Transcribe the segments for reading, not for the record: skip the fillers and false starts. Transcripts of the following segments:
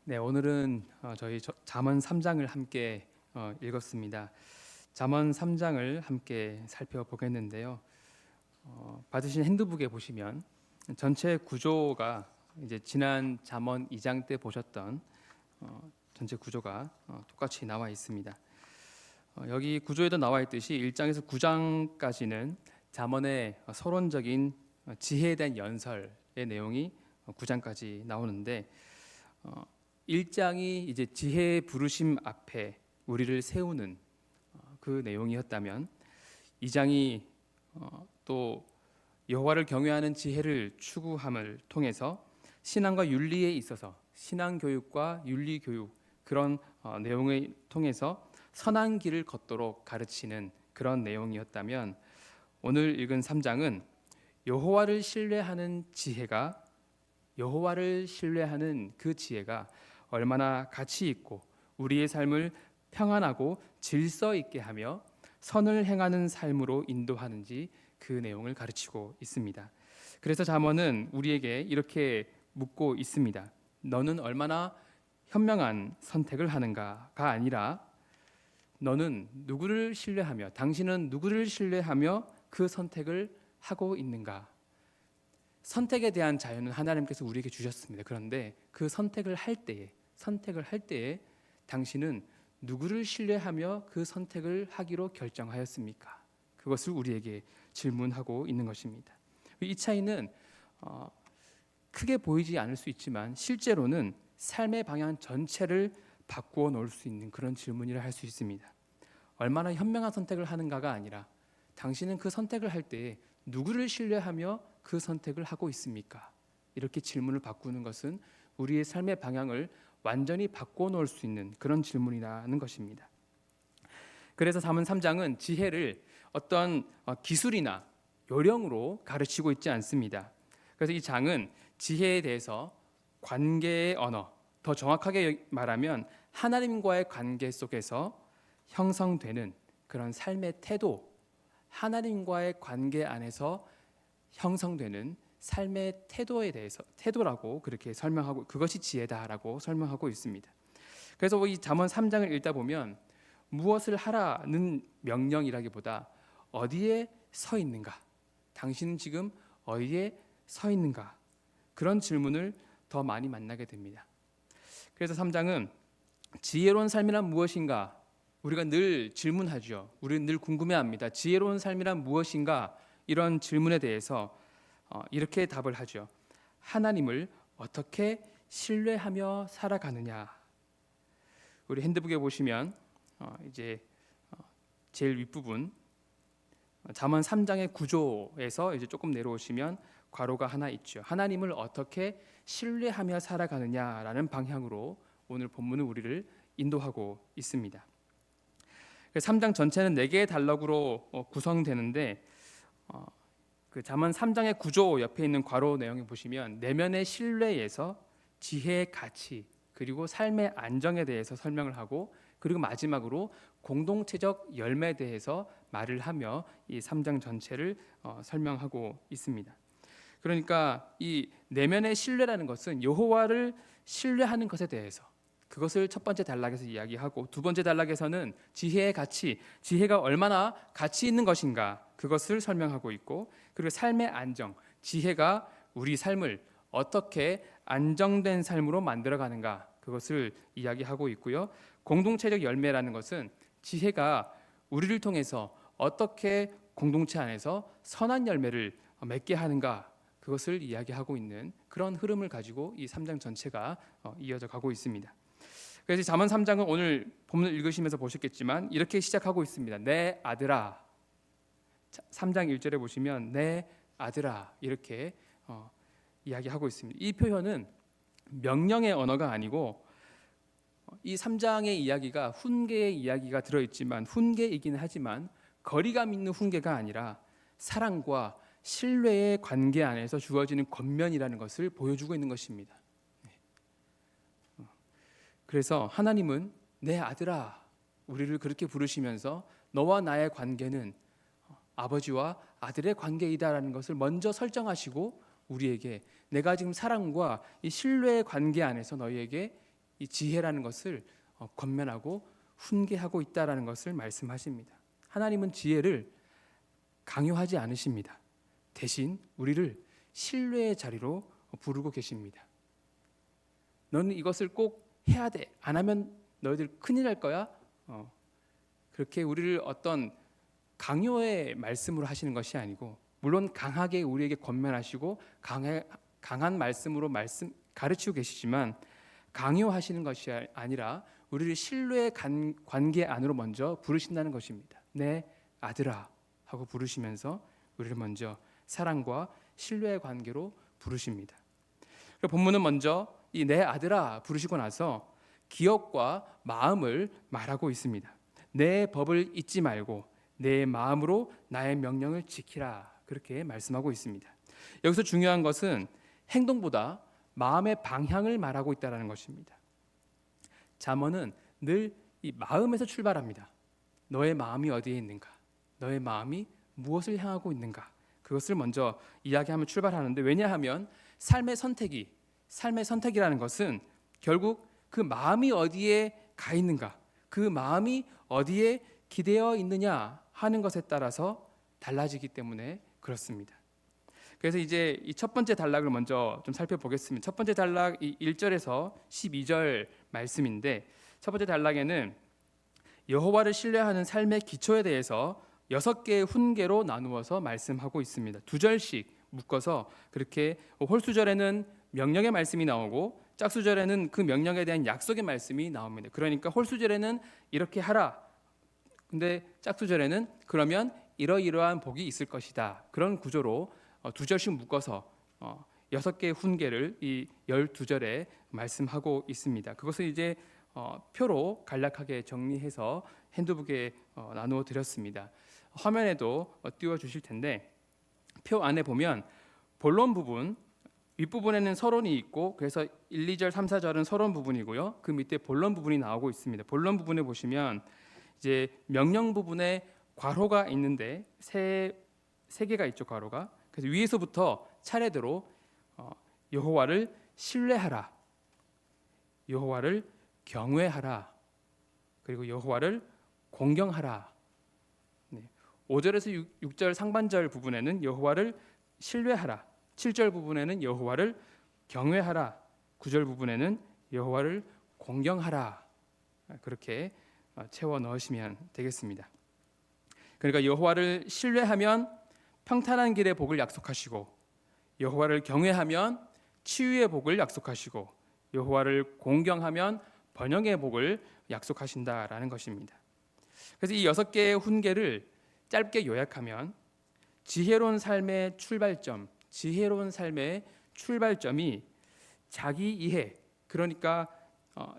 네, 오늘은 저희 잠언 3장을 함께 읽었습니다. 잠언 3장을 함께 살펴보겠는데요. 받으신 핸드북에 보시면 전체 구조가 이제 지난 잠언 2장 때 보셨던 전체 구조가 똑같이 나와 있습니다. 여기 구조에도 나와 있듯이 1장에서 9장까지는 잠언의 서론적인 지혜에 대한 연설의 내용이 9장까지 나오는데 1장이 이제 지혜의 부르심 앞에 우리를 세우는 그 내용이었다면 2장이 또 여호와를 경외하는 지혜를 추구함을 통해서 신앙과 윤리에 있어서 신앙 교육과 윤리 교육 그런 내용을 통해서 선한 길을 걷도록 가르치는 그런 내용이었다면 오늘 읽은 3장은 여호와를 신뢰하는 그 지혜가 얼마나 가치 있고 우리의 삶을 평안하고 질서 있게 하며 선을 행하는 삶으로 인도하는지 그 내용을 가르치고 있습니다. 그래서 잠언은 우리에게 이렇게 묻고 있습니다. 너는 얼마나 현명한 선택을 하는가가 아니라 너는 누구를 신뢰하며 당신은 누구를 신뢰하며 그 선택을 하고 있는가? 선택에 대한 자유는 하나님께서 우리에게 주셨습니다. 그런데 그 선택을 할 때에 당신은 누구를 신뢰하며 그 선택을 하기로 결정하였습니까? 그것을 우리에게 질문하고 있는 것입니다. 이 차이는 크게 보이지 않을 수 있지만 실제로는 삶의 방향 전체를 바꾸어 놓을 수 있는 그런 질문이라 할 수 있습니다. 얼마나 현명한 선택을 하는가가 아니라 당신은 그 선택을 할 때에 누구를 신뢰하며 그 선택을 하고 있습니까? 이렇게 질문을 바꾸는 것은 우리의 삶의 방향을 완전히 바꿔 놓을 수 있는 그런 질문이라는 것입니다. 그래서 잠언 3장은 지혜를 어떤 기술이나 요령으로 가르치고 있지 않습니다. 그래서 이 장은 지혜에 대해서 관계의 언어, 더 정확하게 말하면 하나님과의 관계 속에서 형성되는 그런 삶의 태도, 하나님과의 관계 안에서 형성되는 삶의 태도에 대해서 태도라고 그렇게 설명하고 그것이 지혜다라고 설명하고 있습니다. 그래서 이 잠언 3장을 읽다 보면 무엇을 하라는 명령이라기보다 어디에 서 있는가? 당신은 지금 어디에 서 있는가? 그런 질문을 더 많이 만나게 됩니다. 그래서 3장은 지혜로운 삶이란 무엇인가? 우리가 늘 질문하죠. 우리는 늘 궁금해합니다. 지혜로운 삶이란 무엇인가? 이런 질문에 대해서 이렇게 답을 하죠. 하나님을 어떻게 신뢰하며 살아가느냐. 우리 핸드북에 보시면 이제 제일 윗부분 잠언 3장의 구조에서 이제 조금 내려오시면 괄호가 하나 있죠. 하나님을 어떻게 신뢰하며 살아가느냐라는 방향으로 오늘 본문은 우리를 인도하고 있습니다. 3장 전체는 4개의 단락으로 구성되는데 그 잠언 3장의 구조 옆에 있는 괄호 내용에 보시면 내면의 신뢰에서 지혜의 가치 그리고 삶의 안정에 대해서 설명을 하고 그리고 마지막으로 공동체적 열매에 대해서 말을 하며 이 3장 전체를 설명하고 있습니다. 그러니까 이 내면의 신뢰라는 것은 여호와를 신뢰하는 것에 대해서 그것을 첫 번째 단락에서 이야기하고 두 번째 단락에서는 지혜의 가치, 지혜가 얼마나 가치 있는 것인가 그것을 설명하고 있고 그리고 삶의 안정, 지혜가 우리 삶을 어떻게 안정된 삶으로 만들어가는가 그것을 이야기하고 있고요. 공동체적 열매라는 것은 지혜가 우리를 통해서 어떻게 공동체 안에서 선한 열매를 맺게 하는가 그것을 이야기하고 있는 그런 흐름을 가지고 이 3장 전체가 이어져 가고 있습니다. 그래서 잠언 3장은 오늘 본문을 읽으시면서 보셨겠지만 이렇게 시작하고 있습니다. 내 아들아. 3장 1절에 보시면 내 아들아 이렇게 이야기하고 있습니다. 이 표현은 명령의 언어가 아니고 이 3장의 이야기가 훈계의 이야기가 들어있지만 훈계이긴 하지만 거리감 있는 훈계가 아니라 사랑과 신뢰의 관계 안에서 주어지는 권면이라는 것을 보여주고 있는 것입니다. 그래서 하나님은 내 아들아 우리를 그렇게 부르시면서 너와 나의 관계는 아버지와 아들의 관계이다라는 것을 먼저 설정하시고 우리에게 내가 지금 사랑과 이 신뢰의 관계 안에서 너희에게 이 지혜라는 것을 권면하고 훈계하고 있다라는 것을 말씀하십니다. 하나님은 지혜를 강요하지 않으십니다. 대신 우리를 신뢰의 자리로 부르고 계십니다. 너는 이것을 꼭 해야 돼. 안 하면 너희들 큰일 날 거야. 그렇게 우리를 어떤 강요의 말씀으로 하시는 것이 아니고, 물론 강하게 우리에게 권면하시고 강한 말씀으로 가르치고 계시지만, 강요하시는 것이 아니라 우리를 신뢰의 관계 안으로 먼저 부르신다는 것입니다. 내 아들아 하고 부르시면서 우리를 먼저 사랑과 신뢰의 관계로 부르십니다. 본문은 먼저 이 내 아들아 부르시고 나서 기억과 마음을 말하고 있습니다. 내 법을 잊지 말고 내 마음으로 나의 명령을 지키라, 그렇게 말씀하고 있습니다. 여기서 중요한 것은 행동보다 마음의 방향을 말하고 있다는 것입니다. 잠언은 늘 이 마음에서 출발합니다. 너의 마음이 어디에 있는가? 너의 마음이 무엇을 향하고 있는가? 그것을 먼저 이야기하면 출발하는데, 왜냐하면 삶의 선택이라는 것은 결국 그 마음이 어디에 가 있는가, 그 마음이 어디에 기대어 있느냐 하는 것에 따라서 달라지기 때문에 그렇습니다. 그래서 이제 이 첫 번째 단락을 먼저 좀 살펴보겠습니다. 첫 번째 단락 1절에서 12절 말씀인데, 첫 번째 단락에는 여호와를 신뢰하는 삶의 기초에 대해서 6개의 훈계로 나누어서 말씀하고 있습니다. 2절씩 묶어서 그렇게 홀수절에는 명령의 말씀이 나오고 짝수절에는 그 명령에 대한 약속의 말씀이 나옵니다. 그러니까 홀수절에는 이렇게 하라, 근데 짝수절에는 그러면 이러이러한 복이 있을 것이다. 그런 구조로 2절씩 묶어서 6개의 훈계를 이 12절에 말씀하고 있습니다. 그것을 이제 표로 간략하게 정리해서 핸드북에 나누어 드렸습니다. 화면에도 띄워 주실 텐데, 표 안에 보면 본론 부분, 윗부분에는 서론이 있고, 그래서 1, 2절, 3, 4절은 서론 부분이고요. 그 밑에 본론 부분이 나오고 있습니다. 본론 부분에 보시면 이제 명령 부분에 괄호가 있는데 세 개가 있죠, 괄호가. 그래서 위에서부터 차례대로 여호와를 신뢰하라, 여호와를 경외하라, 그리고 여호와를 공경하라. 5절에서 6절 상반절 부분에는 여호와를 신뢰하라, 7절 부분에는 여호와를 경외하라, 9절 부분에는 여호와를 공경하라. 그렇게 채워 넣으시면 되겠습니다. 그러니까 여호와를 신뢰하면 평탄한 길의 복을 약속하시고, 여호와를 경외하면 치유의 복을 약속하시고, 여호와를 공경하면 번영의 복을 약속하신다라는 것입니다. 그래서 이 6개의 훈계를 짧게 요약하면, 지혜로운 삶의 출발점이 자기 이해, 그러니까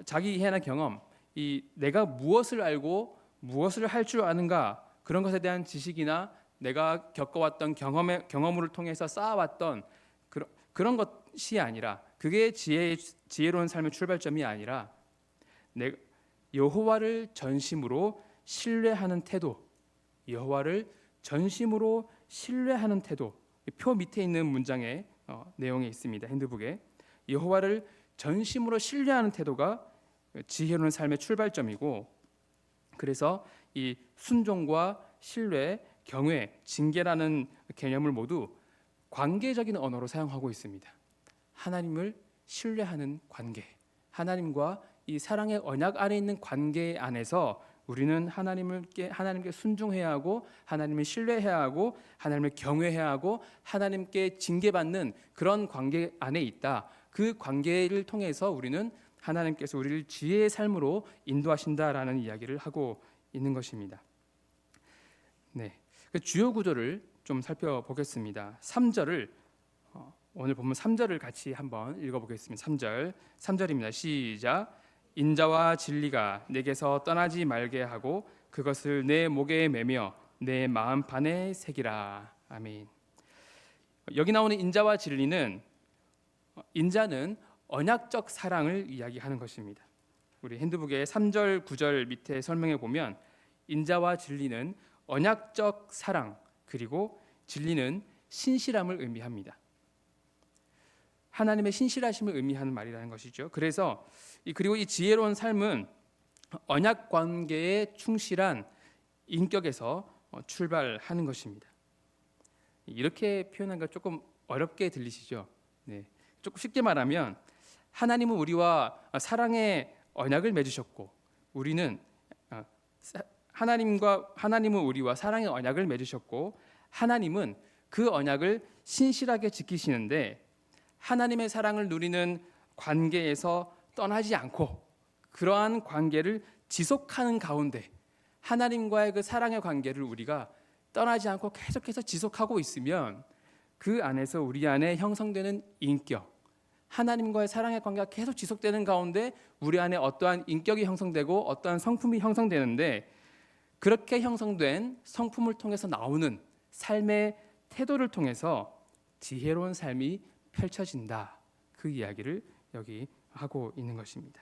자기 이해나 경험, 이 내가 무엇을 알고 무엇을 할 줄 아는가, 그런 것에 대한 지식이나 내가 겪어왔던 경험을 통해서 쌓아왔던 그런 것이 아니라, 그게 지혜로운 삶의 출발점이 아니라 여호와를 전심으로 신뢰하는 태도, 여호와를 전심으로 신뢰하는 태도. 표 밑에 있는 문장의 내용에 있습니다. 핸드북에 여호와를 전심으로 신뢰하는 태도가 지혜로운 삶의 출발점이고, 그래서 이 순종과 신뢰, 경외, 징계라는 개념을 모두 관계적인 언어로 사용하고 있습니다. 하나님을 신뢰하는 관계, 하나님과 이 사랑의 언약 안에 있는 관계 안에서 우리는 하나님께 순종해야 하고, 하나님을 신뢰해야 하고, 하나님을 경외해야 하고, 하나님께 징계받는 그런 관계 안에 있다. 그 관계를 통해서 우리는 하나님께서 우리를 지혜의 삶으로 인도하신다라는 이야기를 하고 있는 것입니다. 네, 그 주요 구조를 좀 살펴보겠습니다. 3절을 오늘 보면 3절을 같이 한번 읽어보겠습니다. 3절입니다. 시작. 인자와 진리가 내게서 떠나지 말게 하고 그것을 내 목에 매며 내 마음판에 새기라. 아멘. 여기 나오는 인자와 진리는, 인자는 언약적 사랑을 이야기하는 것입니다. 우리 핸드북의 3절, 9절 밑에 설명해 보면 인자와 진리는 언약적 사랑, 그리고 진리는 신실함을 의미합니다. 하나님의 신실하심을 의미하는 말이라는 것이죠. 그리고 이 지혜로운 삶은 언약 관계에 충실한 인격에서 출발하는 것입니다. 이렇게 표현한 거 조금 어렵게 들리시죠? 네. 조금 쉽게 말하면 하나님은 우리와 사랑의 언약을 맺으셨고 우리는 하나님은 우리와 사랑의 언약을 맺으셨고 하나님은 그 언약을 신실하게 지키시는데 하나님의 사랑을 누리는 관계에서 떠나지 않고 그러한 관계를 지속하는 가운데 하나님과의 그 사랑의 관계를 우리가 떠나지 않고 계속해서 지속하고 있으면 그 안에서 우리 안에 형성되는 인격, 하나님과의 사랑의 관계가 계속 지속되는 가운데 우리 안에 어떠한 인격이 형성되고 어떠한 성품이 형성되는데 그렇게 형성된 성품을 통해서 나오는 삶의 태도를 통해서 지혜로운 삶이 펼쳐진다. 그 이야기를 여기 하고 있는 것입니다.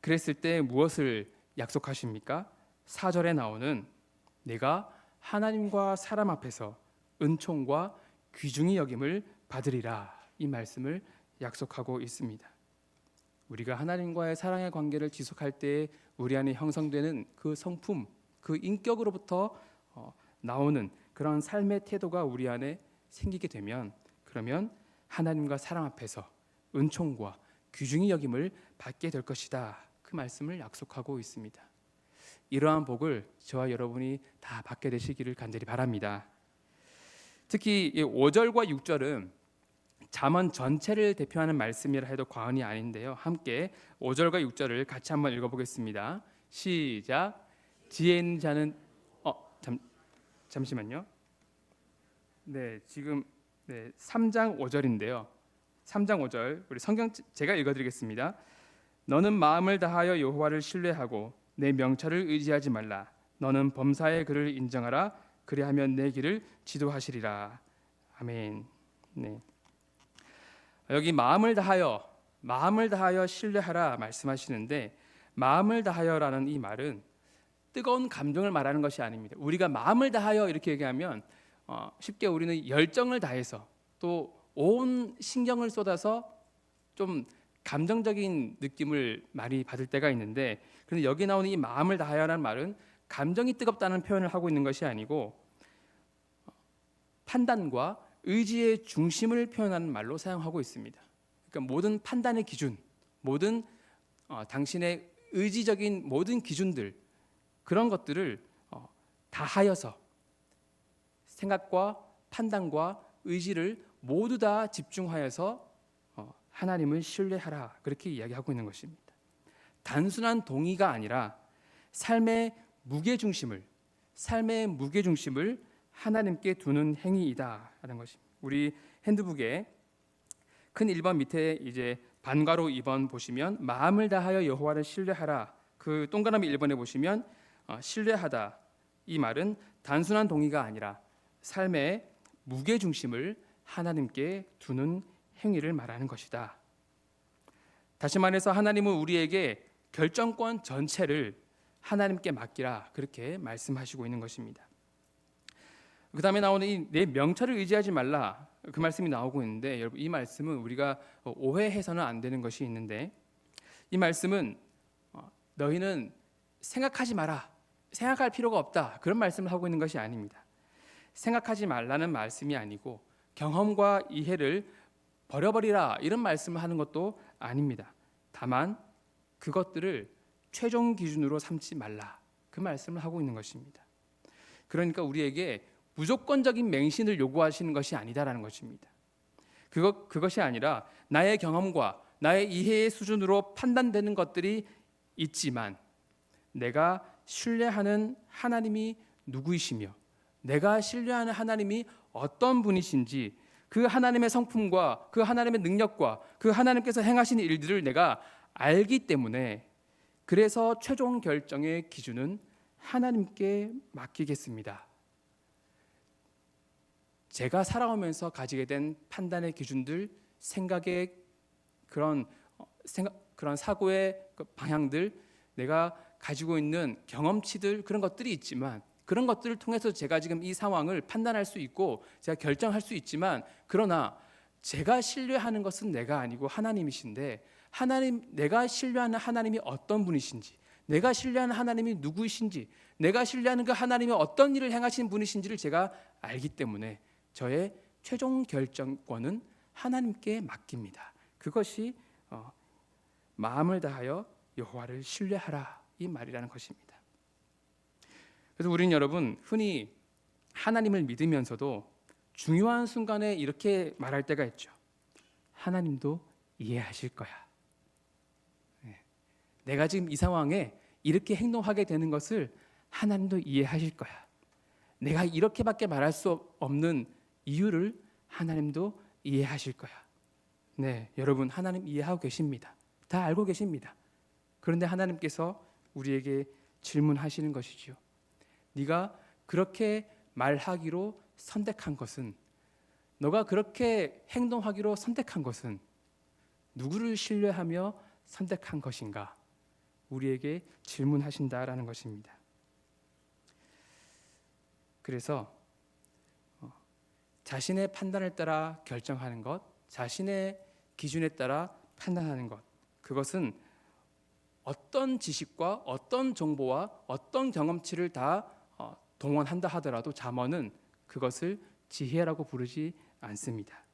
그랬을 때 무엇을 약속하십니까? 4절에 나오는 내가 하나님과 사람 앞에서 은총과 귀중히 여김을 받으리라 이 말씀을 약속하고 있습니다. 우리가 하나님과의 사랑의 관계를 지속할 때 우리 안에 형성되는 그 성품, 그 인격으로부터 나오는 그런 삶의 태도가 우리 안에 생기게 되면 그러면 하나님과 사랑 앞에서 은총과 귀중히 여김을 받게 될 것이다. 그 말씀을 약속하고 있습니다. 이러한 복을 저와 여러분이 다 받게 되시기를 간절히 바랍니다. 특히 5절과 6절은 잠언 전체를 대표하는 말씀이라 해도 과언이 아닌데요. 함께 5절과 6절을 같이 한번 읽어보겠습니다. 시작. 지혜 있는 자는 잠시만요. 네, 지금 3장 5절인데요. 3장 5절 우리 성경 제가 읽어드리겠습니다. 너는 마음을 다하여 여호와를 신뢰하고 내 명철을 의지하지 말라. 너는 범사의 그를 인정하라. 그리하면 내 길을 지도하시리라. 아멘. 네. 여기 마음을 다하여 신뢰하라 말씀하시는데 마음을 다하여라는 이 말은 뜨거운 감정을 말하는 것이 아닙니다. 우리가 마음을 다하여 이렇게 얘기하면 쉽게 우리는 열정을 다해서 또 온 신경을 쏟아서 좀 감정적인 느낌을 많이 받을 때가 있는데 그런데 여기 나오는 이 마음을 다하여라는 말은 감정이 뜨겁다는 표현을 하고 있는 것이 아니고 판단과 의지의 중심을 표현하는 말로 사용하고 있습니다. 그러니까 모든 판단의 기준, 모든 당신의 의지적인 모든 기준들 그런 것들을 다하여서 생각과 판단과 의지를 모두 다 집중하여서 하나님을 신뢰하라 그렇게 이야기하고 있는 것입니다. 단순한 동의가 아니라 삶의 무게중심을 하나님께 두는 행위이다라는 것입니다. 우리 핸드북에 큰 1번 밑에 이제 반괄호 2번 보시면 마음을 다하여 여호와를 신뢰하라 그 동그라미 1번에 보시면 신뢰하다 이 말은 단순한 동의가 아니라 삶의 무게중심을 하나님께 두는 행위를 말하는 것이다. 다시 말해서 하나님은 우리에게 결정권 전체를 하나님께 맡기라 그렇게 말씀하시고 있는 것입니다. 그 다음에 나오는 이 내 명철을 의지하지 말라 그 말씀이 나오고 있는데 여러분 이 말씀은 우리가 오해해서는 안 되는 것이 있는데 이 말씀은 너희는 생각하지 마라 생각할 필요가 없다 그런 말씀을 하고 있는 것이 아닙니다. 생각하지 말라는 말씀이 아니고 경험과 이해를 버려버리라 이런 말씀을 하는 것도 아닙니다. 다만 그것들을 최종 기준으로 삼지 말라 그 말씀을 하고 있는 것입니다. 그러니까 우리에게 무조건적인 맹신을 요구하시는 것이 아니다라는 것입니다. 그것이 아니라 나의 경험과 나의 이해의 수준으로 판단되는 것들이 있지만 내가 신뢰하는 하나님이 누구이시며 내가 신뢰하는 하나님이 어떤 분이신지 그 하나님의 성품과 그 하나님의 능력과 그 하나님께서 행하신 일들을 내가 알기 때문에 그래서 최종 결정의 기준은 하나님께 맡기겠습니다. 제가 살아오면서 가지게 된 판단의 기준들, 생각의 그런 사고의 방향들, 내가 가지고 있는 경험치들 그런 것들이 있지만 그런 것들을 통해서 제가 지금 이 상황을 판단할 수 있고 제가 결정할 수 있지만 그러나 제가 신뢰하는 것은 내가 아니고 하나님이신데 내가 신뢰하는 하나님이 어떤 분이신지, 내가 신뢰하는 하나님이 누구이신지, 내가 신뢰하는 그 하나님이 어떤 일을 행하시는 분이신지를 제가 알기 때문에 저의 최종 결정권은 하나님께 맡깁니다. 그것이 마음을 다하여 여호와를 신뢰하라 이 말이라는 것입니다. 그래서 우리는 여러분 흔히 하나님을 믿으면서도 중요한 순간에 이렇게 말할 때가 있죠. 하나님도 이해하실 거야. 내가 지금 이 상황에 이렇게 행동하게 되는 것을 하나님도 이해하실 거야. 내가 이렇게밖에 말할 수 없는 이유를 하나님도 이해하실 거야. 네, 여러분 하나님 이해하고 계십니다. 다 알고 계십니다. 그런데 하나님께서 우리에게 질문하시는 것이지요. 네가 그렇게 말하기로 선택한 것은, 너가 그렇게 행동하기로 선택한 것은 누구를 신뢰하며 선택한 것인가? 우리에게 질문하신다라는 것입니다. 그래서 자신의 판단을 따라 결정하는 것, 자신의 기준에 따라 판단하는 것, 그것은 어떤 지식과 어떤 정보와 어떤 경험치를 다 동원한다 하더라도 잠언은 그것을 지혜라고 부르지 않습니다.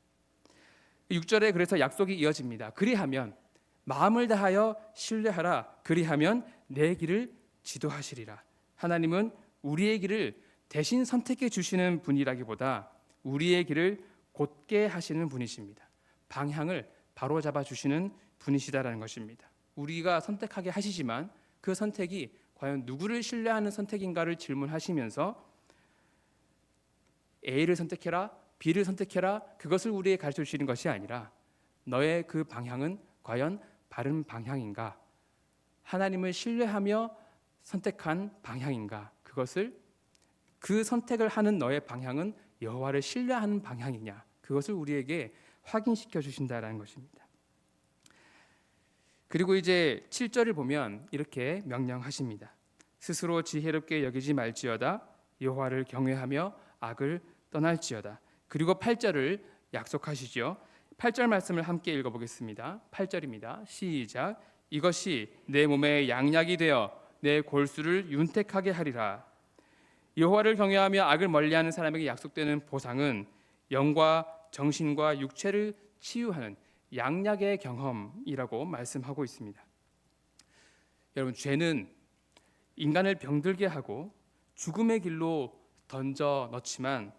6절에 그래서 약속이 이어집니다. 그리하면 마음을 다하여 신뢰하라. 그리하면 내 길을 지도하시리라. 하나님은 우리의 길을 대신 선택해 주시는 분이라기보다 우리의 길을 곧게 하시는 분이십니다. 방향을 바로잡아 주시는 분이시다라는 것입니다. 우리가 선택하게 하시지만 그 선택이 과연 누구를 신뢰하는 선택인가를 질문하시면서 A를 선택해라, B를 선택해라, 그것을 우리에게 가르쳐 주시는 것이 아니라 너의 그 방향은 과연 바른 방향인가, 하나님을 신뢰하며 선택한 방향인가, 그 선택을 하는 너의 방향은 여호와를 신뢰하는 방향이냐, 그것을 우리에게 확인시켜 주신다라는 것입니다. 그리고 이제 7절을 보면 이렇게 명령하십니다. 스스로 지혜롭게 여기지 말지어다. 여호와를 경외하며 악을 떠날지어다. 그리고 8절을 약속하시죠. 8절 말씀을 함께 읽어보겠습니다. 8절입니다. 시작. 이것이 내 몸에 양약이 되어 내 골수를 윤택하게 하리라. 여호와를 경외하며 악을 멀리하는 사람에게 약속되는 보상은 영과 정신과 육체를 치유하는 양약의 경험이라고 말씀하고 있습니다. 여러분, 죄는 인간을 병들게 하고 죽음의 길로 던져 넣지만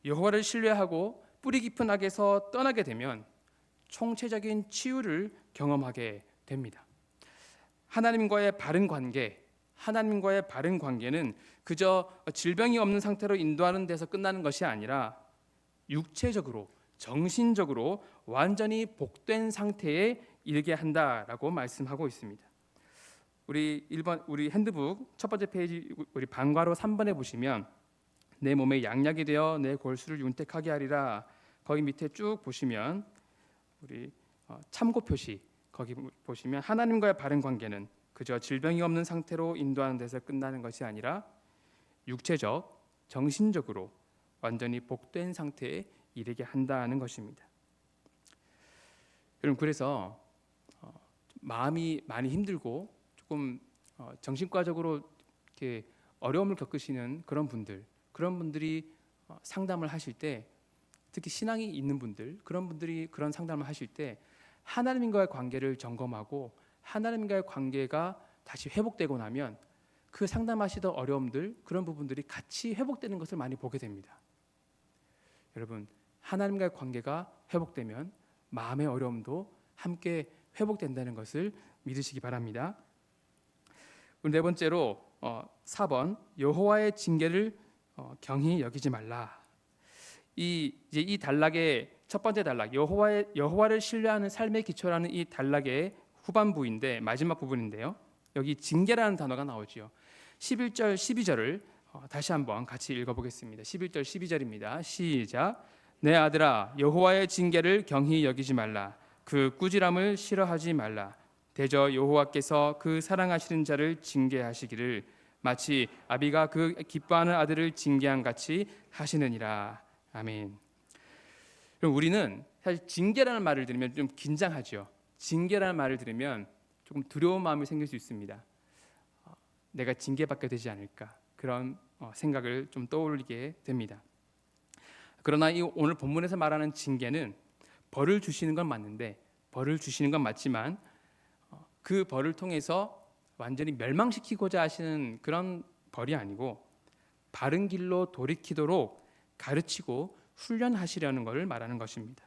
여호와를 신뢰하고 뿌리 깊은 악에서 떠나게 되면 총체적인 치유를 경험하게 됩니다. 하나님과의 바른 관계는 그저 질병이 없는 상태로 인도하는 데서 끝나는 것이 아니라 육체적으로, 정신적으로 완전히 복된 상태에 이르게 한다라고 말씀하고 있습니다. 우리 핸드북 첫 번째 페이지 우리 방과로 3번에 보시면 내 몸에 양약이 되어 내 골수를 윤택하게 하리라. 거기 밑에 쭉 보시면 우리 참고 표시 거기 보시면 하나님과의 바른 관계는 그저 질병이 없는 상태로 인도하는 데서 끝나는 것이 아니라 육체적, 정신적으로 완전히 복된 상태에 이르게 한다는 것입니다. 여러분, 그래서 마음이 많이 힘들고 조금 정신과적으로 이렇게 어려움을 겪으시는 그런 분들이 상담을 하실 때, 특히 신앙이 있는 분들, 그런 분들이 그런 상담을 하실 때 하나님과의 관계를 점검하고 하나님과의 관계가 다시 회복되고 나면 그 상담하시던 어려움들, 그런 부분들이 같이 회복되는 것을 많이 보게 됩니다. 여러분, 하나님과의 관계가 회복되면 마음의 어려움도 함께 회복된다는 것을 믿으시기 바랍니다. 네 번째로 4번 여호와의 징계를 경히 여기지 말라. 이 단락의 첫 번째 단락, 여호와를 신뢰하는 삶의 기초라는 이 단락의 후반부인데, 마지막 부분인데요. 여기 징계라는 단어가 나오지요. 11절, 12절을 다시 한번 같이 읽어보겠습니다. 11절, 12절입니다. 시작. 내 아들아, 여호와의 징계를 경히 여기지 말라. 그 꾸지람을 싫어하지 말라. 대저 여호와께서 그 사랑하시는 자를 징계하시기를 마치 아비가 그 기뻐하는 아들을 징계한 같이 하시느니라. 아멘. 그럼 우리는 사실 징계라는 말을 들으면 좀 긴장하죠. 징계라는 말을 들으면 조금 두려운 마음이 생길 수 있습니다. 내가 징계받게 되지 않을까, 그런 생각을 좀 떠올리게 됩니다. 그러나 이 오늘 본문에서 말하는 징계는 벌을 주시는 건 맞는데, 벌을 주시는 건 맞지만 그 벌을 통해서 완전히 멸망시키고자 하시는 그런 벌이 아니고 바른 길로 돌이키도록 가르치고 훈련하시려는 것을 말하는 것입니다.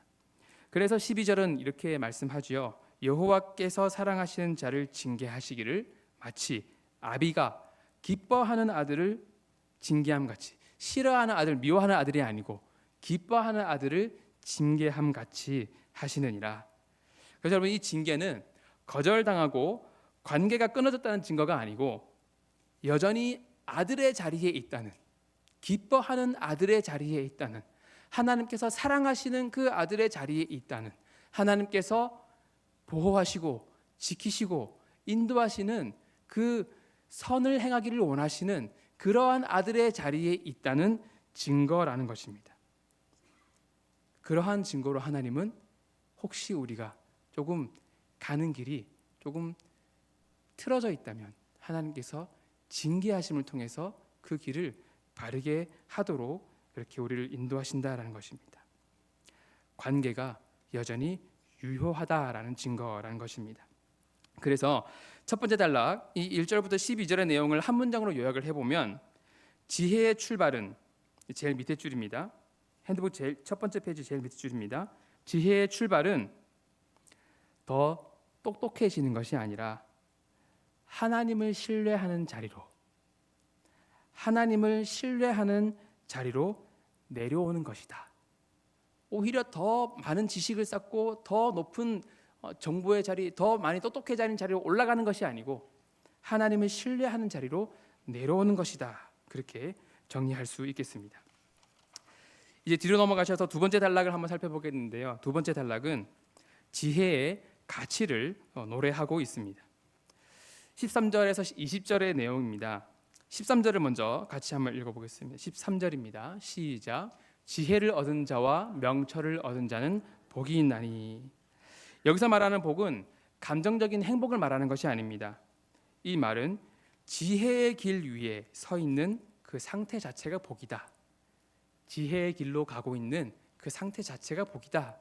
그래서 12절은 이렇게 말씀하지요. 여호와께서 사랑하시는 자를 징계하시기를 마치 아비가 기뻐하는 아들을 징계함 같이, 싫어하는 아들, 미워하는 아들이 아니고 기뻐하는 아들을 징계함 같이 하시느니라. 그래서 여러분, 이 징계는 거절당하고 관계가 끊어졌다는 증거가 아니고 여전히 아들의 자리에 있다는, 기뻐하는 아들의 자리에 있다는, 하나님께서 사랑하시는 그 아들의 자리에 있다는, 하나님께서 보호하시고 지키시고 인도하시는 그 선을 행하기를 원하시는 그러한 아들의 자리에 있다는 증거라는 것입니다. 그러한 증거로 하나님은 혹시 우리가 조금 가는 길이 조금 틀어져 있다면 하나님께서 징계하심을 통해서 그 길을 바르게 하도록 이렇게 우리를 인도하신다라는 것입니다. 관계가 여전히 유효하다라는 증거라는 것입니다. 그래서 첫 번째 단락, 이 1절부터 12절의 내용을 한 문장으로 요약을 해보면, 지혜의 출발은 제일 밑에 줄입니다. 핸드북 첫 번째 페이지 제일 밑에 줄입니다. 지혜의 출발은 더 똑똑해지는 것이 아니라 하나님을 신뢰하는 자리로, 하나님을 신뢰하는 자리로 내려오는 것이다. 오히려 더 많은 지식을 쌓고 더 높은 정보의 자리, 더 많이 똑똑해지는 자리로 올라가는 것이 아니고 하나님을 신뢰하는 자리로 내려오는 것이다. 그렇게 정리할 수 있겠습니다. 이제 뒤로 넘어가셔서 두 번째 단락을 한번 살펴보겠는데요. 두 번째 단락은 지혜의 가치를 노래하고 있습니다. 13절에서 20절의 내용입니다. 13절을 먼저 같이 한번 읽어보겠습니다. 13절입니다. 시작. 지혜를 얻은 자와 명철을 얻은 자는 복이 있나니. 여기서 말하는 복은 감정적인 행복을 말하는 것이 아닙니다. 이 말은 지혜의 길 위에 서 있는 그 상태 자체가 복이다. 지혜의 길로 가고 있는 그 상태 자체가 복이다.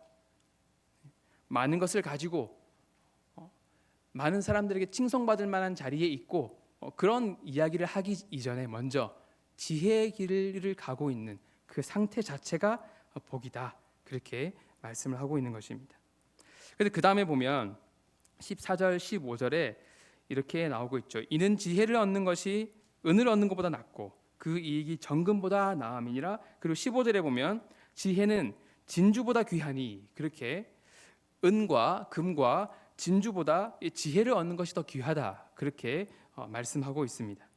많은 것을 가지고 많은 사람들에게 칭송받을 만한 자리에 있고 그런 이야기를 하기 이전에 먼저 지혜의 길을 가고 있는 그 상태 자체가 복이다. 그렇게 말씀을 하고 있는 것입니다. 그래서 그 다음에 보면 14절, 15절에 이렇게 나오고 있죠. 이는 지혜를 얻는 것이 은을 얻는 것보다 낫고 그 이익이 정금보다 나음이니라. 그리고 15절에 보면 지혜는 진주보다 귀하니, 그렇게 은과 금과 진주보다 지혜를 얻는 것이 더 귀하다. 그렇게 말씀하고 있습니다.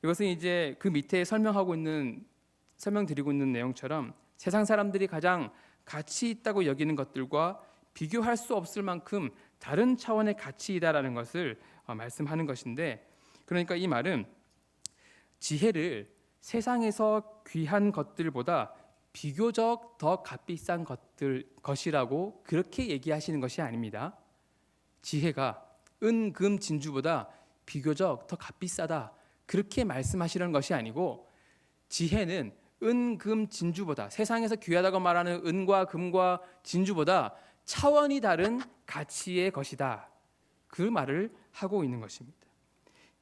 이것은 이제 그 밑에 설명드리고 있는 내용처럼 세상 사람들이 가장 가치 있다고 여기는 것들과 비교할 수 없을 만큼 다른 차원의 가치이다라는 것을 말씀하는 것인데, 그러니까 이 말은 지혜를 세상에서 귀한 것들보다 비교적 더 값비싼 것이라고 그렇게 얘기하시는 것이 아닙니다. 지혜가 은, 금, 진주보다 비교적 더 값비싸다 그렇게 말씀하시는 것이 아니고, 지혜는 은, 금, 진주보다, 세상에서 귀하다고 말하는 은과 금과 진주보다 차원이 다른 가치의 것이다. 그 말을 하고 있는 것입니다.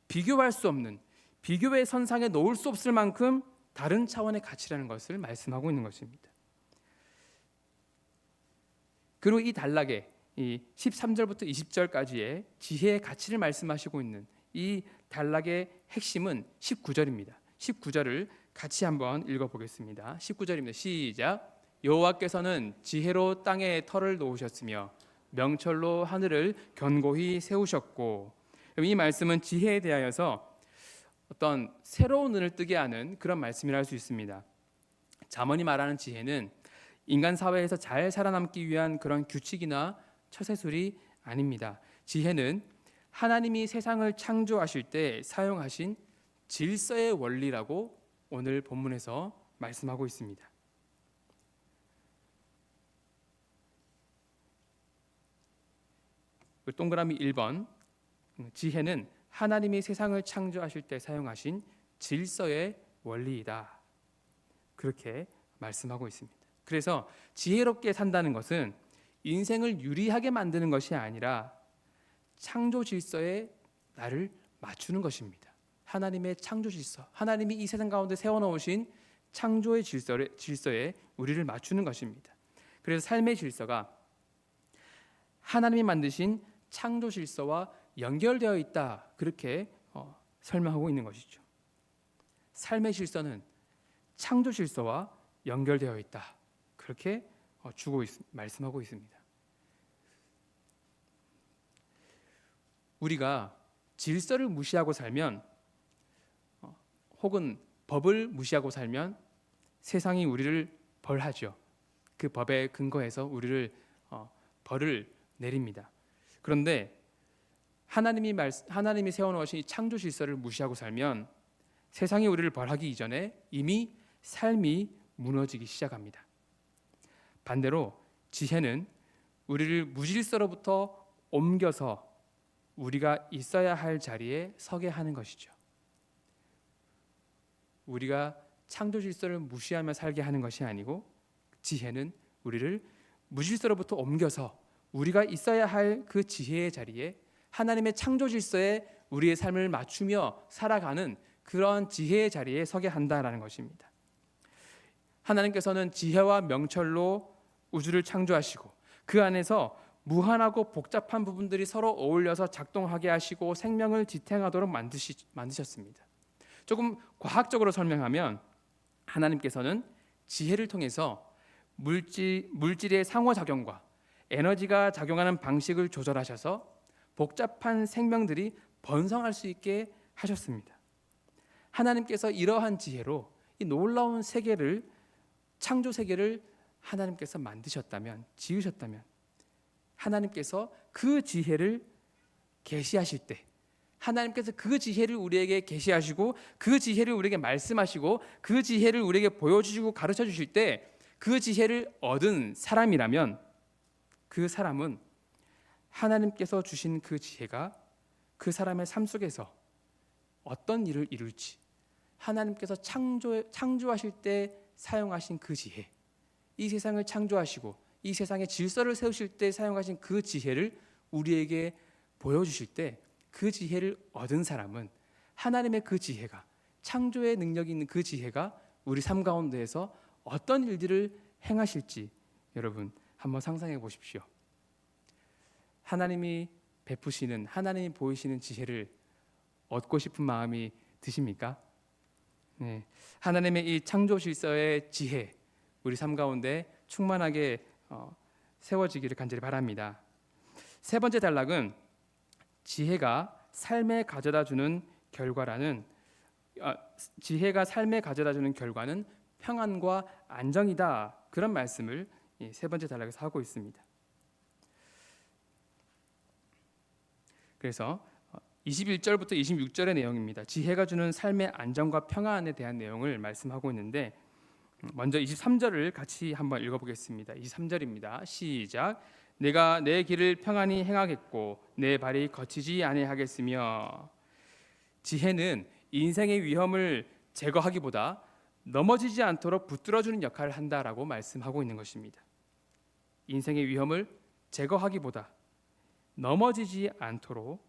비교할 수 없는, 비교의 선상에 놓을 수 없을 만큼 다른 차원의 가치라는 것을 말씀하고 있는 것입니다. 그리고 이 단락에 이 13절부터 20절까지의 지혜의 가치를 말씀하시고 있는 이 단락의 핵심은 19절입니다. 19절을 같이 한번 읽어보겠습니다. 19절입니다. 시작. 여호와께서는 지혜로 땅에 터를 놓으셨으며 명철로 하늘을 견고히 세우셨고. 이 말씀은 지혜에 대하여서 어떤 새로운 눈을 뜨게 하는 그런 말씀이라 할 수 있습니다. 잠언이 말하는 지혜는 인간 사회에서 잘 살아남기 위한 그런 규칙이나 처세술이 아닙니다. 지혜는 하나님이 세상을 창조하실 때 사용하신 질서의 원리라고 오늘 본문에서 말씀하고 있습니다. 동그라미 1번, 지혜는 하나님이 세상을 창조하실 때 사용하신 질서의 원리이다. 그렇게 말씀하고 있습니다. 그래서 지혜롭게 산다는 것은 인생을 유리하게 만드는 것이 아니라 창조 질서에 나를 맞추는 것입니다. 하나님의 창조 질서, 하나님이 이 세상 가운데 세워놓으신 창조의 질서에 우리를 맞추는 것입니다. 그래서 삶의 질서가 하나님이 만드신 창조 질서와 연결되어 있다, 그렇게 설명하고 있는 것이죠. 삶의 질서는 창조 질서와 연결되어 있다, 그렇게 말씀하고 있습니다. 우리가 질서를 무시하고 살면, 혹은 법을 무시하고 살면 세상이 우리를 벌하죠. 그 법에 근거해서 우리를 벌을 내립니다. 그런데 하나님이 세워놓으신 이 창조 질서를 무시하고 살면 세상이 우리를 벌하기 이전에 이미 삶이 무너지기 시작합니다. 반대로 지혜는 우리를 무질서로부터 옮겨서 우리가 있어야 할 자리에 서게 하는 것이죠. 우리가 창조 질서를 무시하며 살게 하는 것이 아니고, 지혜는 우리를 무질서로부터 옮겨서 우리가 있어야 할 그 지혜의 자리에, 하나님의 창조 질서에 우리의 삶을 맞추며 살아가는 그런 지혜의 자리에 서게 한다라는 것입니다. 하나님께서는 지혜와 명철로 우주를 창조하시고 그 안에서 무한하고 복잡한 부분들이 서로 어울려서 작동하게 하시고 생명을 지탱하도록 만드셨습니다. 조금 과학적으로 설명하면 하나님께서는 지혜를 통해서 물질의 상호작용과 에너지가 작용하는 방식을 조절하셔서 복잡한 생명들이 번성할 수 있게 하셨습니다. 하나님께서 이러한 지혜로 이 놀라운 세계를, 창조 세계를 하나님께서 만드셨다면, 지으셨다면, 하나님께서 그 지혜를 계시하실 때, 하나님께서 그 지혜를 우리에게 계시하시고 그 지혜를 우리에게 말씀하시고 그 지혜를 우리에게 보여주시고 가르쳐 주실 때, 그 지혜를 얻은 사람이라면 그 사람은 하나님께서 주신 그 지혜가 그 사람의 삶 속에서 어떤 일을 이룰지, 하나님께서 창조하실 때 사용하신 그 지혜, 이 세상을 창조하시고 이 세상의 질서를 세우실 때 사용하신 그 지혜를 우리에게 보여주실 때, 그 지혜를 얻은 사람은 하나님의 그 지혜가, 창조의 능력이 있는 그 지혜가 우리 삶 가운데에서 어떤 일들을 행하실지 여러분 한번 상상해 보십시오. 하나님이 베푸시는, 하나님이 보이시는 지혜를 얻고 싶은 마음이 드십니까? 네. 하나님의 이 창조 질서의 지혜, 우리 삶 가운데 충만하게 세워지기를 간절히 바랍니다. 세 번째 단락은 지혜가 삶에 가져다주는 결과는 평안과 안정이다, 그런 말씀을 세 번째 단락에서 하고 있습니다. 그래서 21절부터 26절의 내용입니다. 지혜가 주는 삶의 안정과 평안에 대한 내용을 말씀하고 있는데, 먼저 23절을 같이 한번 읽어보겠습니다. 23절입니다. 시작. 내가 내 길을 평안히 행하겠고 내 발이 거치지 아니하겠으며. 지혜는 인생의 위험을 제거하기보다 넘어지지 않도록 붙들어주는 역할을 한다라고 말씀하고 있는 것입니다. 인생의 위험을 제거하기보다 넘어지지 않도록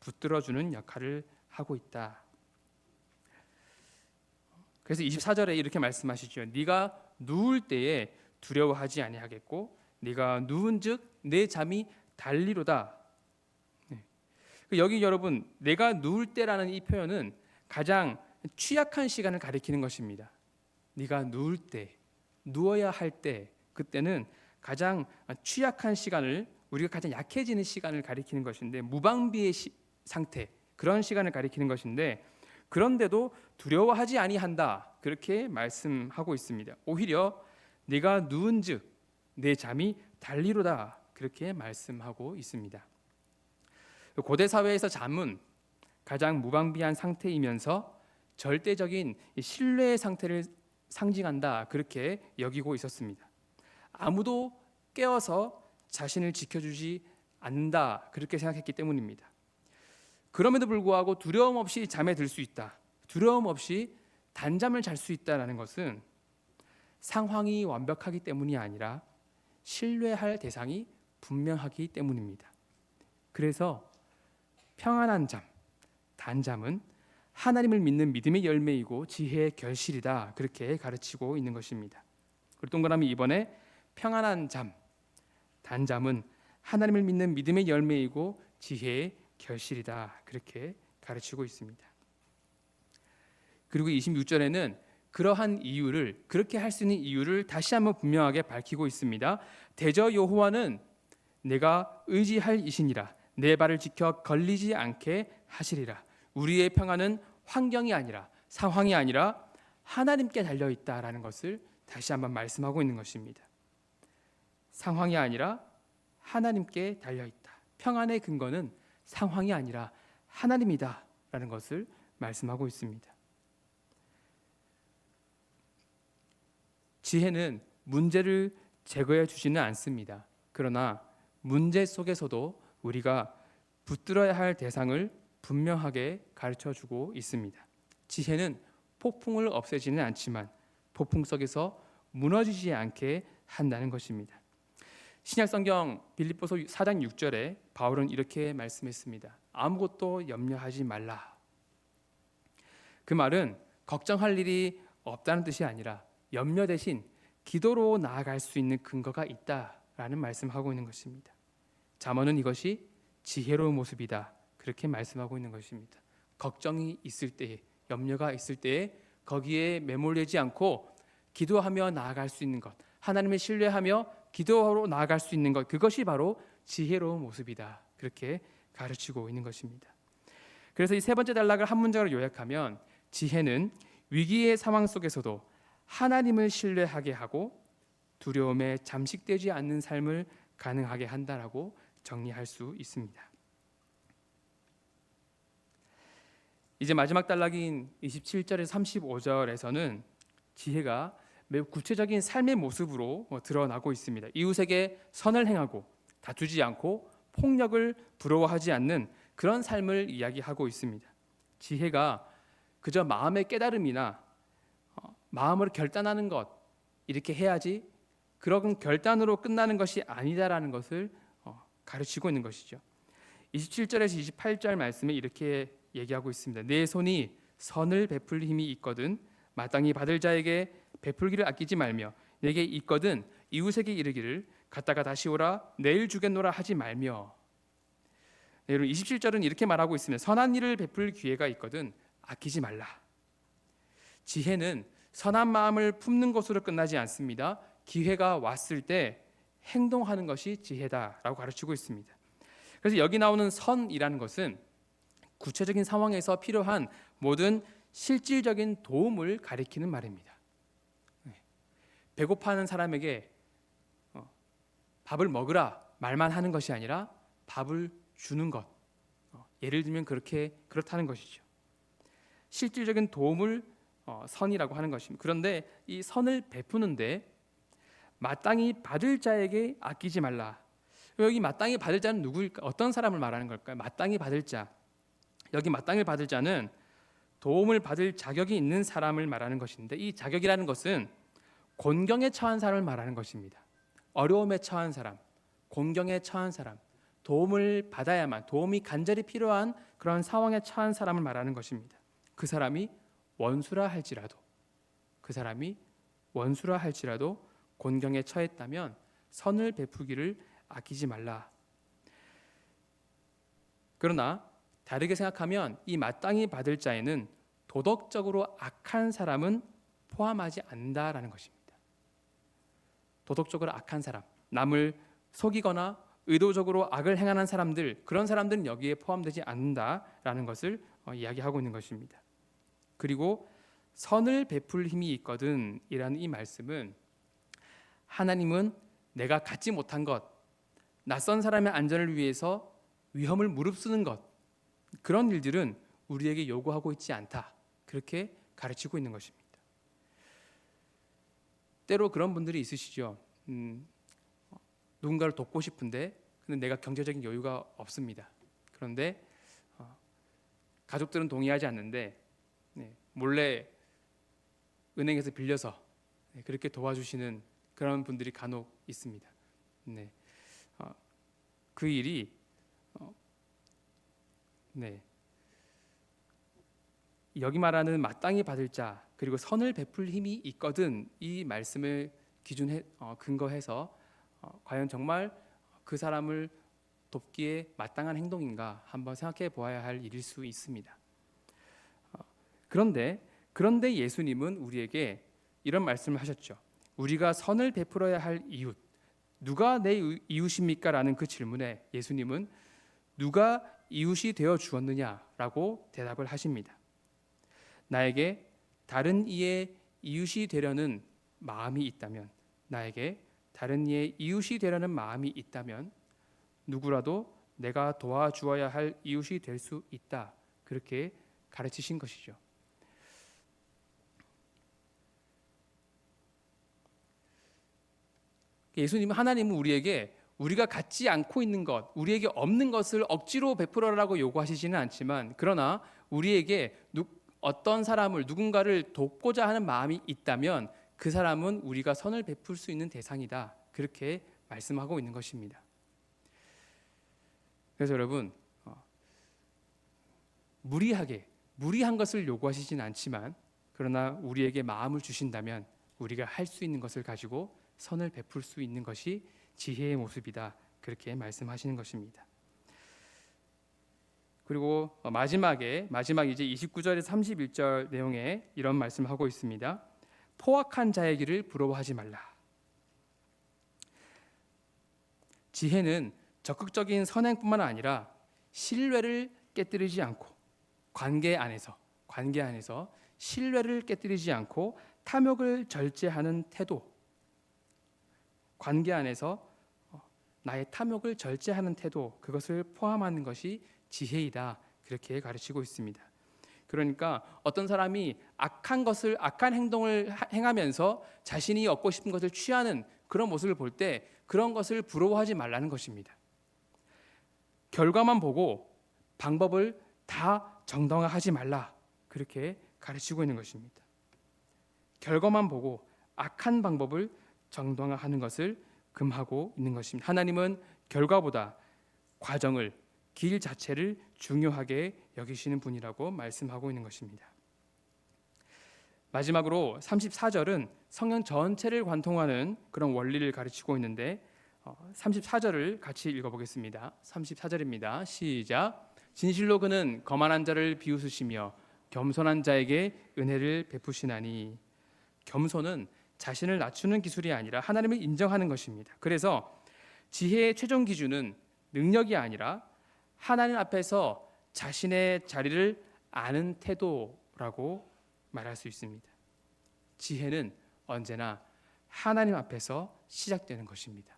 붙들어주는 역할을 하고 있다. 그래서 24절에 이렇게 말씀하시죠. 네가 누울 때에 두려워하지 아니하겠고 네가 누운즉 내 잠이 달리로다. 여기 여러분, 내가 누울 때라는 이 표현은 가장 취약한 시간을 가리키는 것입니다. 네가 누울 때, 누워야 할 때, 그때는 가장 취약한 시간을, 우리가 가장 약해지는 시간을 가리키는 것인데, 무방비의 상태, 그런 시간을 가리키는 것인데, 그런데도 두려워하지 아니한다, 그렇게 말씀하고 있습니다. 오히려 네가 누운즉 내 잠이 달리로다, 그렇게 말씀하고 있습니다. 고대 사회에서 잠은 가장 무방비한 상태이면서 절대적인 신뢰의 상태를 상징한다, 그렇게 여기고 있었습니다. 아무도 깨어서 자신을 지켜주지 않는다 그렇게 생각했기 때문입니다. 그럼에도 불구하고 두려움 없이 잠에 들 수 있다, 두려움 없이 단잠을 잘 수 있다라는 것은 상황이 완벽하기 때문이 아니라 신뢰할 대상이 분명하기 때문입니다. 그래서 평안한 잠, 단잠은 하나님을 믿는 믿음의 열매이고 지혜의 결실이다 그렇게 가르치고 있는 것입니다. 그리고 동그라미 2번에 평안한 잠, 단잠은 하나님을 믿는 믿음의 열매이고 지혜의 결실이다 그렇게 가르치고 있습니다. 그리고 26절에는 그러한 이유를, 그렇게 할 수 있는 이유를 다시 한번 분명하게 밝히고 있습니다. 대저 여호와는 내가 의지할 이시니라, 내 발을 지켜 걸리지 않게 하시리라. 우리의 평안은 환경이 아니라, 상황이 아니라 하나님께 달려 있다라는 것을 다시 한번 말씀하고 있는 것입니다. 상황이 아니라 하나님께 달려 있다. 평안의 근거는 상황이 아니라 하나님이다라는 것을 말씀하고 있습니다. 지혜는 문제를 제거해 주지는 않습니다. 그러나 문제 속에서도 우리가 붙들어야 할 대상을 분명하게 가르쳐주고 있습니다. 지혜는 폭풍을 없애지는 않지만 폭풍 속에서 무너지지 않게 한다는 것입니다. 신약성경 빌립보서 4장 6절에 바울은 이렇게 말씀했습니다. 아무것도 염려하지 말라. 그 말은 걱정할 일이 없다는 뜻이 아니라 염려 대신 기도로 나아갈 수 있는 근거가 있다라는 말씀하고 있는 것입니다. 잠언은 이것이 지혜로운 모습이다 그렇게 말씀하고 있는 것입니다. 걱정이 있을 때에, 염려가 있을 때에 거기에 매몰되지 않고 기도하며 나아갈 수 있는 것, 하나님을 신뢰하며 기도로 나아갈 수 있는 것, 그것이 바로 지혜로운 모습이다 그렇게 가르치고 있는 것입니다. 그래서 이 세 번째 단락을 한 문장으로 요약하면 지혜는 위기의 상황 속에서도 하나님을 신뢰하게 하고 두려움에 잠식되지 않는 삶을 가능하게 한다라고 정리할 수 있습니다. 이제 마지막 단락인 27절에서 35절에서는 지혜가 매우 구체적인 삶의 모습으로 드러나고 있습니다. 이웃에게 선을 행하고 다투지 않고 폭력을 부러워하지 않는 그런 삶을 이야기하고 있습니다. 지혜가 그저 마음의 깨달음이나 마음으로 결단하는 것, 이렇게 해야지, 그런 결단으로 끝나는 것이 아니다라는 것을 가르치고 있는 것이죠. 27절에서 28절 말씀에 이렇게 얘기하고 있습니다. 내 손이 선을 베풀 힘이 있거든 마땅히 받을 자에게 베풀기를 아끼지 말며 내게 있거든 이웃에게 이르기를 갔다가 다시 오라 내일 주겠노라 하지 말며. 네, 여러분 27절은 이렇게 말하고 있습니다. 선한 일을 베풀 기회가 있거든 아끼지 말라. 지혜는 선한 마음을 품는 것으로 끝나지 않습니다. 기회가 왔을 때 행동하는 것이 지혜다라고 가르치고 있습니다. 그래서 여기 나오는 선이라는 것은 구체적인 상황에서 필요한 모든 실질적인 도움을 가리키는 말입니다. 배고파하는 사람에게 밥을 먹으라 말만 하는 것이 아니라 밥을 주는 것, 예를 들면 그렇다는 것이죠. 실질적인 도움을 선이라고 하는 것입니다. 그런데 이 선을 베푸는데 마땅히 받을 자에게 아끼지 말라. 여기 마땅히 받을 자는 누구일까? 어떤 사람을 말하는 걸까요? 마땅히 받을 자. 여기 마땅히 받을 자는 도움을 받을 자격이 있는 사람을 말하는 것인데 이 자격이라는 것은 곤경에 처한 사람을 말하는 것입니다. 어려움에 처한 사람, 곤경에 처한 사람, 도움을 받아야만, 도움이 간절히 필요한 그런 상황에 처한 사람을 말하는 것입니다. 그 사람이 원수라 할지라도 곤경에 처했다면 선을 베푸기를 아끼지 말라. 그러나 다르게 생각하면 이 마땅히 받을 자에는 도덕적으로 악한 사람은 포함하지 않는다라는 것입니다. 도덕적으로 악한 사람, 남을 속이거나 의도적으로 악을 행하는 사람들, 그런 사람들은 여기에 포함되지 않는다라는 것을 이야기하고 있는 것입니다. 그리고 선을 베풀 힘이 있거든 이라는 이 말씀은 하나님은 내가 갖지 못한 것, 낯선 사람의 안전을 위해서 위험을 무릅쓰는 것, 그런 일들은 우리에게 요구하고 있지 않다, 그렇게 가르치고 있는 것입니다. 때로 그런 분들이 있으시죠. 누군가를 돕고 싶은데 근데 내가 경제적인 여유가 없습니다. 그런데 가족들은 동의하지 않는데 몰래 은행에서 빌려서 그렇게 도와주시는 그런 분들이 간혹 있습니다. 그 일이 여기 말하는 마땅히 받을 자 그리고 선을 베풀 힘이 있거든 이 말씀을 근거해서 과연 정말 그 사람을 돕기에 마땅한 행동인가 한번 생각해 보아야 할 일일 수 있습니다. 그런데 예수님은 우리에게 이런 말씀을 하셨죠. 우리가 선을 베풀어야 할 이웃, 누가 내 이웃입니까? 라는 그 질문에 예수님은 누가 이웃이 되어 주었느냐라고 대답을 하십니다. 나에게 다른 이의 이웃이 되려는 마음이 있다면, 나에게 다른 이의 이웃이 되려는 마음이 있다면 누구라도 내가 도와주어야 할 이웃이 될 수 있다. 그렇게 가르치신 것이죠. 하나님은 우리에게 우리가 갖지 않고 있는 것, 우리에게 없는 것을 억지로 베풀어라고 요구하시지는 않지만, 그러나 우리에게 어떤 사람을 누군가를 돕고자 하는 마음이 있다면 그 사람은 우리가 선을 베풀 수 있는 대상이다. 그렇게 말씀하고 있는 것입니다. 그래서 여러분, 무리한 것을 요구하시진 않지만, 그러나 우리에게 마음을 주신다면 우리가 할 수 있는 것을 가지고 선을 베풀 수 있는 것이 지혜의 모습이다. 그렇게 말씀하시는 것입니다. 그리고 마지막 이제 29절에서 31절 내용에 이런 말씀을 하고 있습니다. 포악한 자의 길을 부러워하지 말라. 지혜는 적극적인 선행뿐만 아니라 신뢰를 깨뜨리지 않고 관계 안에서 신뢰를 깨뜨리지 않고 탐욕을 절제하는 태도, 관계 안에서 나의 탐욕을 절제하는 태도, 그것을 포함하는 것이 지혜이다. 그렇게 가르치고 있습니다. 그러니까 어떤 사람이 악한 행동을 행하면서 자신이 얻고 싶은 것을 취하는 그런 모습을 볼 때 그런 것을 부러워하지 말라는 것입니다. 결과만 보고 방법을 다 정당화하지 말라. 그렇게 가르치고 있는 것입니다. 결과만 보고 악한 방법을 정당화하는 것을 금하고 있는 것입니다. 하나님은 결과보다 과정을, 길 자체를 중요하게 여기시는 분이라고 말씀하고 있는 것입니다. 마지막으로 34절은 성경 전체를 관통하는 그런 원리를 가르치고 있는데 34절을 같이 읽어보겠습니다. 34절입니다. 시작. 진실로 그는 거만한 자를 비웃으시며 겸손한 자에게 은혜를 베푸시나니. 겸손은 자신을 낮추는 기술이 아니라 하나님을 인정하는 것입니다. 그래서 지혜의 최종 기준은 능력이 아니라 하나님 앞에서 자신의 자리를 아는 태도라고 말할 수 있습니다. 지혜는 언제나 하나님 앞에서 시작되는 것입니다.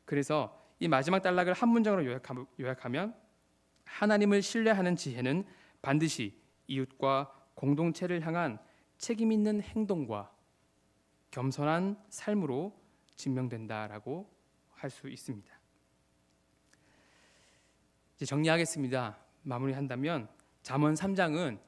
그래서 이 마지막 단락을 한 문장으로 요약하면 하나님을 신뢰하는 지혜는 반드시 이웃과 공동체를 향한 책임 있는 행동과 겸손한 삶으로 증명된다라고 할 수 있습니다. 이제 정리하겠습니다. 마무리한다면 잠언 3장은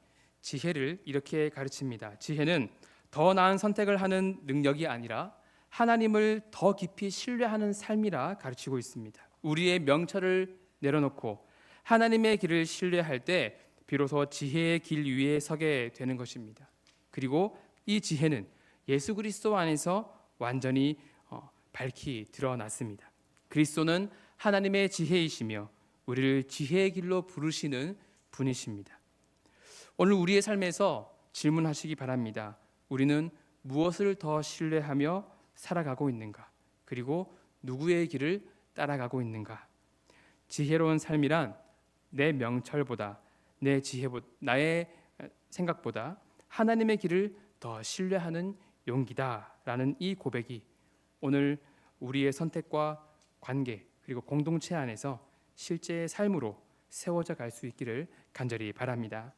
지혜를 이렇게 가르칩니다. 지혜는 더 나은 선택을 하는 능력이 아니라 하나님을 더 깊이 신뢰하는 삶이라 가르치고 있습니다. 우리의 명철을 내려놓고 하나님의 길을 신뢰할 때 비로소 지혜의 길 위에 서게 되는 것입니다. 그리고 이 지혜는 예수 그리스도 안에서 완전히 밝히 드러났습니다. 그리스도는 하나님의 지혜이시며 우리를 지혜의 길로 부르시는 분이십니다. 오늘 우리의 삶에서 질문하시기 바랍니다. 우리는 무엇을 더 신뢰하며 살아가고 있는가? 그리고 누구의 길을 따라가고 있는가? 지혜로운 삶이란 내 명철보다 나의 생각보다 하나님의 길을 더 신뢰하는 용기다라는 이 고백이 오늘 우리의 선택과 관계 그리고 공동체 안에서 실제의 삶으로 세워져 갈 수 있기를 간절히 바랍니다.